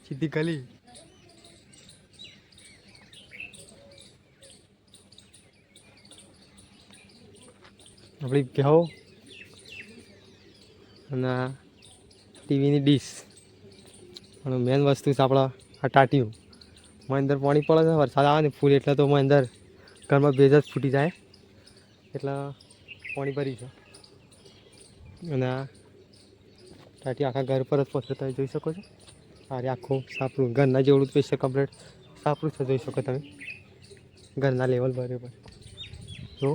સીધી ગલી આપણી ભેહો અને ટીવીની ડીશ અને મેન વસ્તુ છે આપણા આ ટાટીયું. માં અંદર પાણી પડે છે, વરસાદ આવે ને ફૂલ એટલે તો માં અંદર ઘરમાં ભેજ જ ફૂટી જાય એટલે પાણી ભરી છે. અને આ ટાટી આખા ઘર પર જ પથરો તમે જોઈ શકો છો. અરે આખું સાપરું ઘરના જેવડું જ પૈસા કમ્પ્લીટ સાપરું છે, જોઈ શકો તમે ઘરના લેવલ બરાબર જો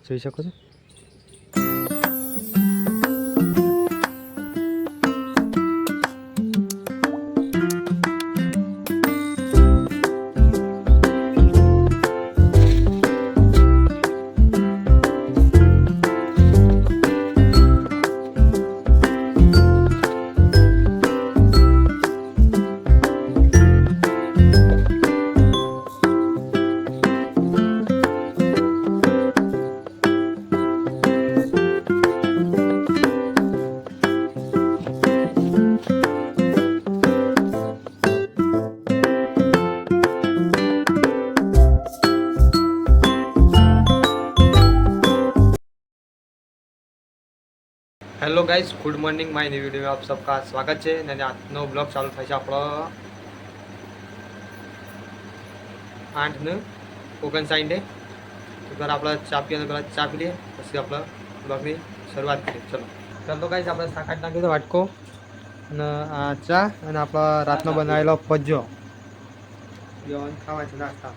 જોઈ શકો છો. Hello guys, good morning. My new video में आप सबका स्वागत है. અને આજનો બ્લોગ ચાલુ થાય છે આપણો 8:59. તો પહેલાં આપણે ચા પીએ તો પહેલાં ચા પી લઈએ, પછી આપણે બ્લોગની શરૂઆત કરીએ. ચલો ચાલો ગાઈઝ, આપણે શાક નાખી દો વાટકો અને આ ચા અને આપણા રાતનો બનાવેલો પજ્જો ખાવા છે નાસ્તા.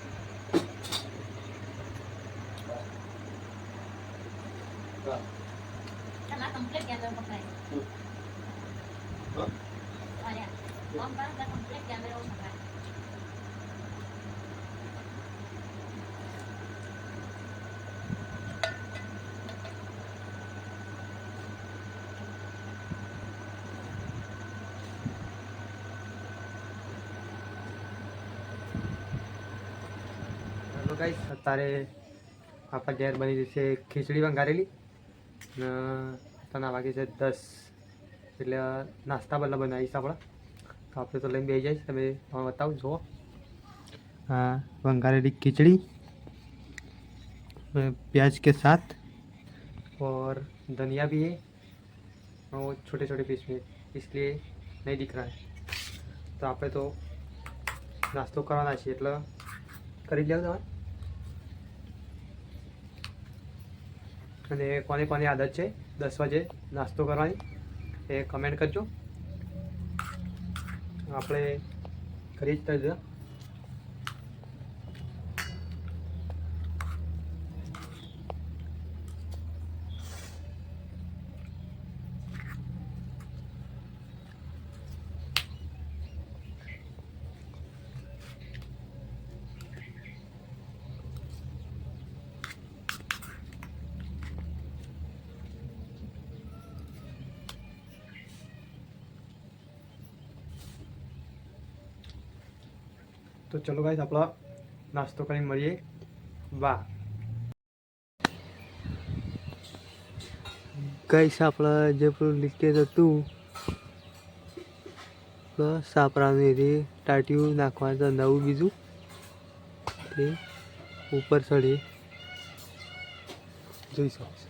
હેલો ગાઈસ, અત્યારે આપણા ઘેર બની જશે ખીચડી વંગારેલી ને તના વાગે છે 10 એટલે નાસ્તા બદલા બનાવીશ આપણે. તો આપણે તો લઈને બેસી જઈશ, તમે બતાવો જુઓ. हाँ, वंगारेली खिचड़ी प्याज के साथ और धनिया भी है और छोटे छोटे पीस में, इसलिए नहीं दिख रहा है. तो आप तो नाश्तो करवाना है એટલે કરી લો તમે. અને કોને કોને આદત છે 10 વાગે નાસ્તો કરવાની એ કમેન્ટ કરજો. આપણે કરી જ દઈએ. તો ચલો ગાઈસ, આપણે નાસ્તો કરીને મળીએ. વાહ ગાઈસ, આપણે જે પેલું લીકેજ હતું સાપરાનું એ ટાટિયું નાખવાનું તો નવું બીજું તે ઉપર ચડી જોઈ શકો છો.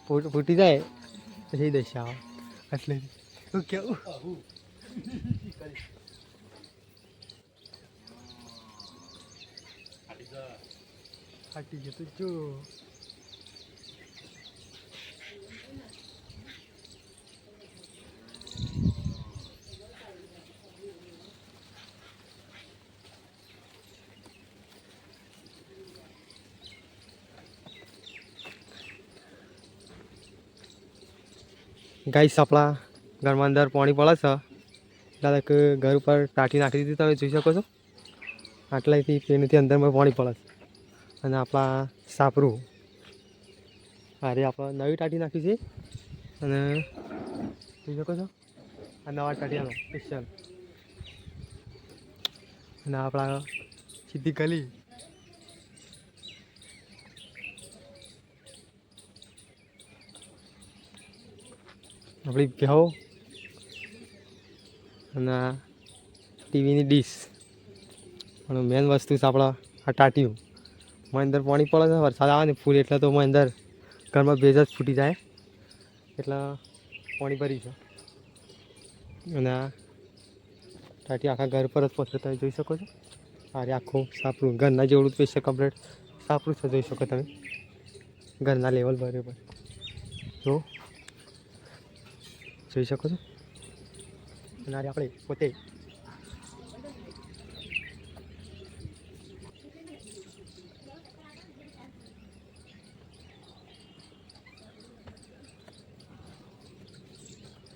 ફૂટી જાય પછી દશા એટલે શું કેવું ફાટી જતું જો ગાઈસ આપણા ઘરમાં અંદર પાણી પડે છે એટલે કે ઘર ઉપર ટાંકી નાખી દીધી તમે જોઈ શકો છો આટલાથી પેનથી અંદરમાં પાણી પડે છે અને આપણા સાપરું અરે આપણે નવી ટાંકી નાખી છે અને જોઈ શકો છો આ નવા ટાંટીયાનો સ્પેશિયલ અને આપણા સીધી ગલી આપણી ભેહો અને ટીવીની ડીશ પણ મેન વસ્તુ છે આપણા આ ટાટીયું માં અંદર પાણી પડે છે વરસાદ આવે ને ફૂલ એટલે તો અંદર ઘરમાં ભેજ જ ફૂટી જાય એટલે પાણી ભરી છે અને આ ટાટી આખા ઘર પર જ પહોંચે તમે જોઈ શકો છો અરે આખું સાપરું ઘરના જેવડું સ્પેશિયલ કમ્પ્લીટ સાપરું છે જોઈ શકો તમે ઘરના લેવલ બરાબર જો જોઈ શકો છો અને આપણે પોતે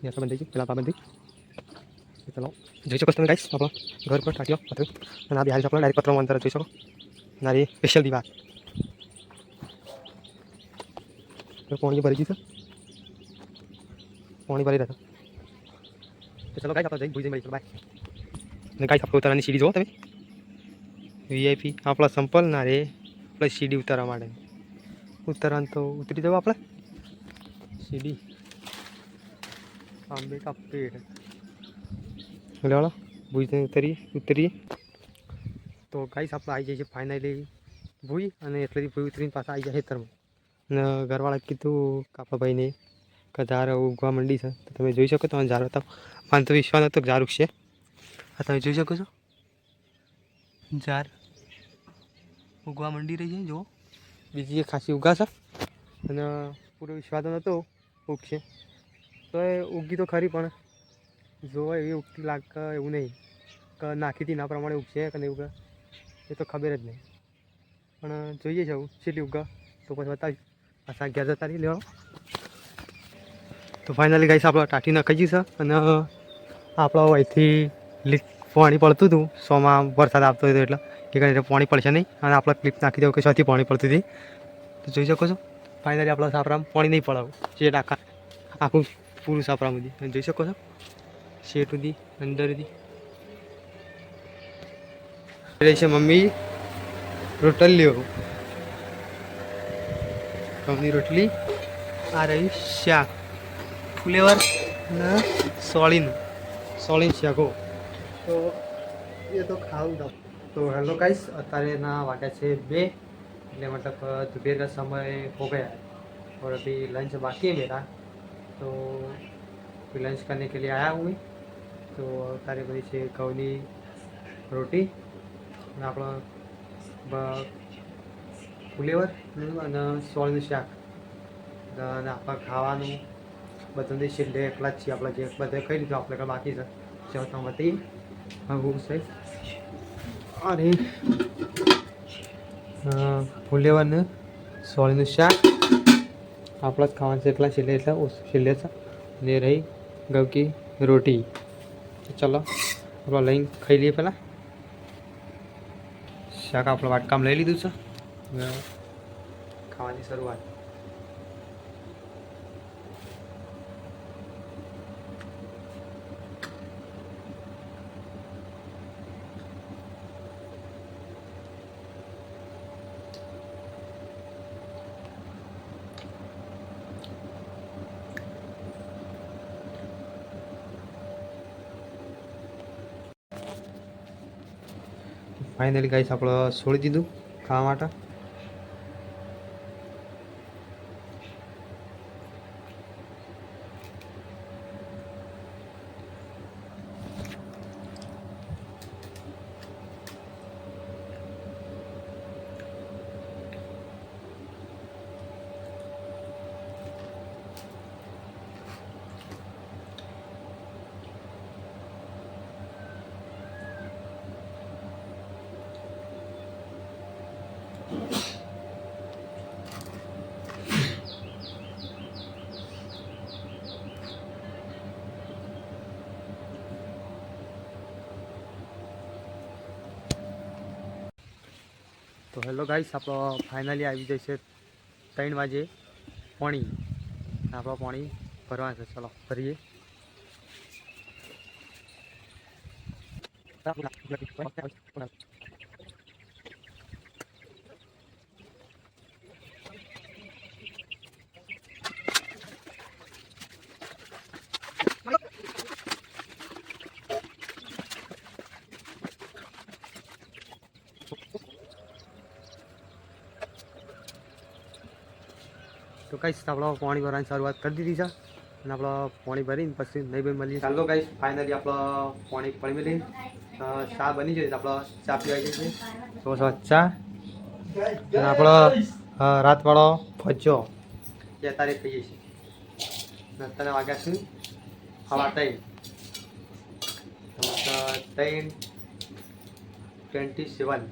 બંધ થઈ ગયું પેલા બંધ થઈ ચલો જોઈ શકો તમે ગાઈસ આપણા ઘર પર ટાટીઓ પતરું અને આ બિહારી આપણા ડાયરેક્ટ પત્રમાં અંદર જોઈ શકો અને આ સ્પેશિયલ દીવા પાણી ભરી ગયું છે પાણી ભરી રહ્યા તો ચલો ગાઈસ આપણે જઈ ભૂઈ જઈ મળી બાય અને ગાઈસ આપણે ઉતારવાની સીડી જુઓ તમે વીઆઈપી આપણા સંપલ ના રે આપણે સીડી ઉતારવા માટે ઉતારવાનું તો ઉતરી જવું આપણે સીડી આંબે કા પેડ લેવાળો ભૂઈ ઉતરીએ તો ગાઈસ આપણે આવી જાય છે ફાઇનલી ભૂઈ અને એટલેથી ભૂઈ ઉતરીને પાછા આવી જાય ખેતરમાં અને ઘરવાળા કીધું કાપાભાઈને કે ઝાર ઉગવા માંડી છે તો તમે જોઈ શકો તમારે ઝાર હતા મને તો વિશ્વાસ હતો ઝાર ઉગશે આ તમે જોઈ શકો છો ઝાર ઉગવા માંડી રહી છે જુઓ બીજી એક ખાસી ઉગાશે અને પૂરો વિશ્વાસ નહોતો ઉગશે તો એ ઉગી તો ખરી પણ જોવા એવી ઉગતી લાગે એવું નહીં કે નાખીથી ના પ્રમાણે ઉગશે કે નહીં ઉગે એ તો ખબર જ નહીં પણ જોઈએ છે છેલ્લી ઉગા તો પછી બતાવી પાછા 11 તારીખ લેવાનો તો ફાઇનલી ગાઈસ આપણે ટાંકી નાખી છે અને આપણા અહીંથી લીક પાણી પડતું હતું સોમાં વરસાદ આવતો હતો એટલે એ કરીને પાણી પડશે નહીં અને આપણે ક્લિપ નાખી દઉં કે શોથી પાણી પડતું હતી તો જોઈ શકો છો ફાઇનલી આપણા સાપરામાં પાણી નહીં પડાવું જે આખું પૂરું સાપરામાંથી તમે જોઈ શકો છો શેઠ સુધી અંદર સુધી રહી છે મમ્મી રોટલીઓ ઘઉંની રોટલી આ રહી શાક ફુલેવર અને સોળીન શાકો તો એ તો ખાવું દઉં તો હેલો ગાइस અત્યારે ना वाटा છે 2 એટલે मतलब दोपहर का समय हो गया है और अभी लंच बाकी है मेरा तो फिर लंच करने के लिए आया हूँ मैं तो तारे बनी છે ઘઉંની રોટી અને આપણો ફુલેવર અને સોળનું શાક અને આપણે ખાવાનું બધું છેલ્લે એકલા જ છીએ આપણે જે બધે ખાઈ લીધું આપણે કાંઈ બાકી છે જવતા બધી હું છે અરે ફુલેવર ને સોળનું શાક આપણા જ ખાવાનું છે એકલા છેલ્લે છેલ્લે છે ને રહી ઘઉં કી રોટી ચલો આપણે લઈને ખાઈ લઈએ પહેલાં શાક આપણે વાટકામાં લઈ લીધું છે ખાવાની શરૂઆત ફાઇનલી ગાઈસ આપણે છોડી દીધું ખાવા માટે તો હેલો ગાઈસ આપણો ફાઇનલી આવી જાય છે 3 વાગે પાણી આપણો પાણી ભરવા છે ચલો ભરીએ તો ગાઈસ આપણે પાણી ભરવાની શરૂઆત કરી દીધી છે અને આપણે પાણી ભરીને પછી નહીં ભાઈ મળીએ ચાલો ગાઈસ ફાઇનલી આપણે પાણી પડી મેલી ચા બની જાય આપણે ચા પીવાઈ જઈએ તો ચા અને આપણો રાતવાળો ભજો એ અત્યારે ખાઈએ છીએ અત્યારે વાગ્યા છે હવા 3:27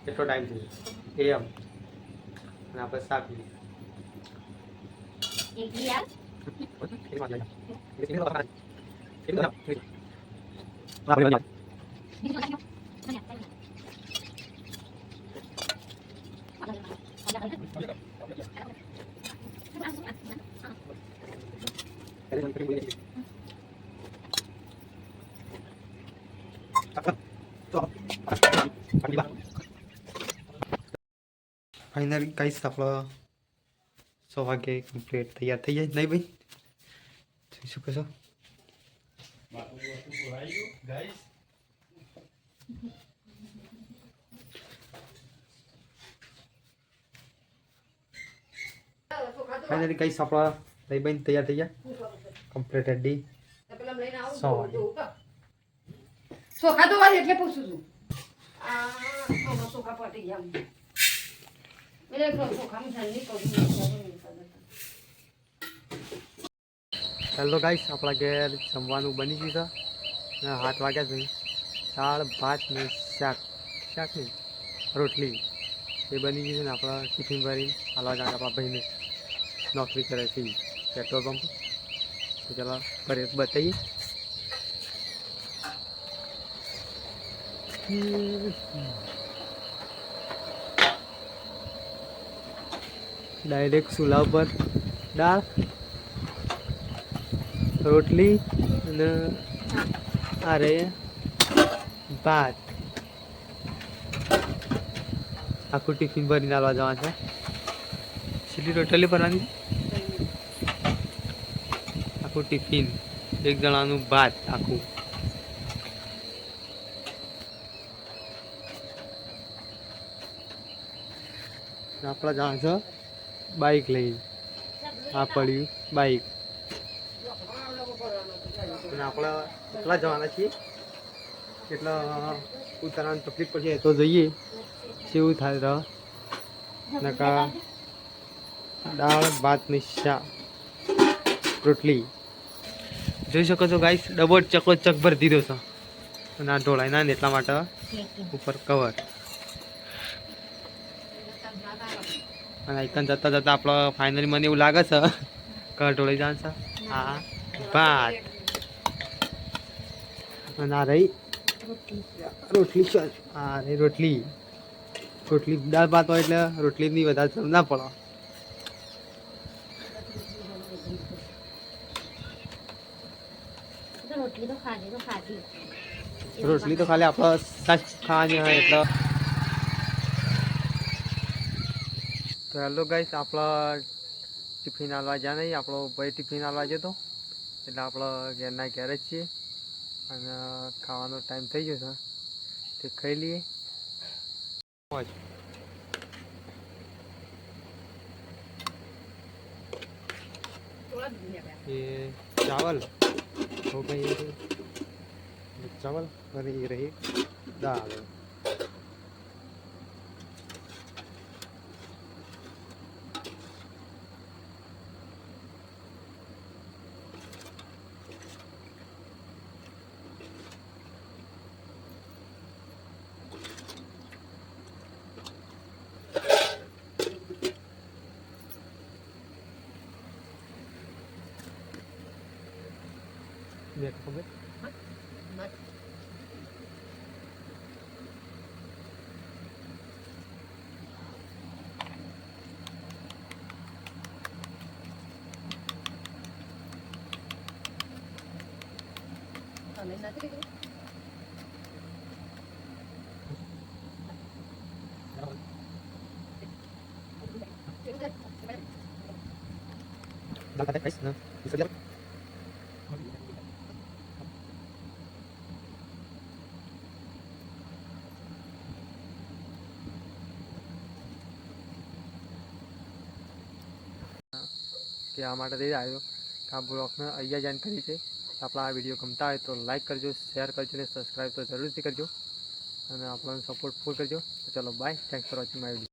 એટલો ટાઈમ છે AM અને આપણે ચા પીએ ફાઇનલી ગાઈસ આપણો 100 વાગે કમ્પ્લીટ તૈયાર થઈ જાય નહીં ભાઈ જોઈ શકો છો ફાઇનલી ગાઈસ આપણા દહીં બહીને તૈયાર થઈ ગયા કમ્પ્લીટ રેડી 100 વાગે ચોખા તો વાળી એટલે પૂછું છું ચોખા પટી ગયા હેલો ગાઈસ આપણા ઘેર જમવાનું બની ગયું છે 7 વાગ્યા છે દાળ ભાત ને શાક નહીં રોટલી એ બની ગઈ છે ને આપણા ટિફિન ભરીને હાલવા જાય આપણા ભાઈને નોકરી કરે છે પેટ્રોલ પંપ તો ચાલો ઘરે બતાવીએ ડાયરેક્ટ ચૂલા ઉપર દાળ રોટલી અને અરે ભાત આખું ટિફિન ભરીને આવવા જવાનું છે. કેટલી ટોટલી ભરવાની છે? આખું ટિફિન એક જણાનું ભાત આખું. આપણા જવાનું છે બાઈક લઈ. આ પડ્યું બાઈક અને આપણે એટલા જવાના છીએ એટલે ઉતારવાની તકલીફ પડશે તો જઈએ કેવું થાય તો નકા દાળ ભાત ને શાક રોટલી જોઈ શકો છો ગાઈસ ડબો ચકો ચક ભરી દીધો છે અને આ ઢોળાય ના ને એટલા માટે ઉપર કવર અને આઈકન જતા જતા આપણે ફાઇનલી મને એવું લાગે છે કે ઢોળાઈ જાય છે. હા ભાત અને આ રહી રોટલી હા રહી રોટલી રોટલી દાળ ભાત હોય એટલે રોટલીની વધારે જરૂર ના પડે. રોટલી તો ખાલી આપણે સાચ ખાવાની હોય એટલે તો હેલો ગાઈસ આપણા ટિફિન આલવા જ્યાં નહીં આપણો ભાઈ ટિફિન આલવા જતો એટલે આપણે ઘેરના ઘેર જ છીએ અને ખાવાનો ટાઈમ થઈ ગયો છે તે ખાઈ લઈએ. ये चावल हो गई चावल और ये रही दाल. देखो बे dapat guys nah bisa lihat કે આ માટે દઈ આવ્યો કે આ બ્લોગને અહીંયા જાણ કરી છે. આપણા આ વિડીયો ગમતા હોય તો લાઈક કરજો, શેર કરજો ને સબસ્ક્રાઈબ તો જરૂરથી કરજો અને આપણને સપોર્ટ ફૂલ કરજો. તો ચલો bye, thanks for watching my video.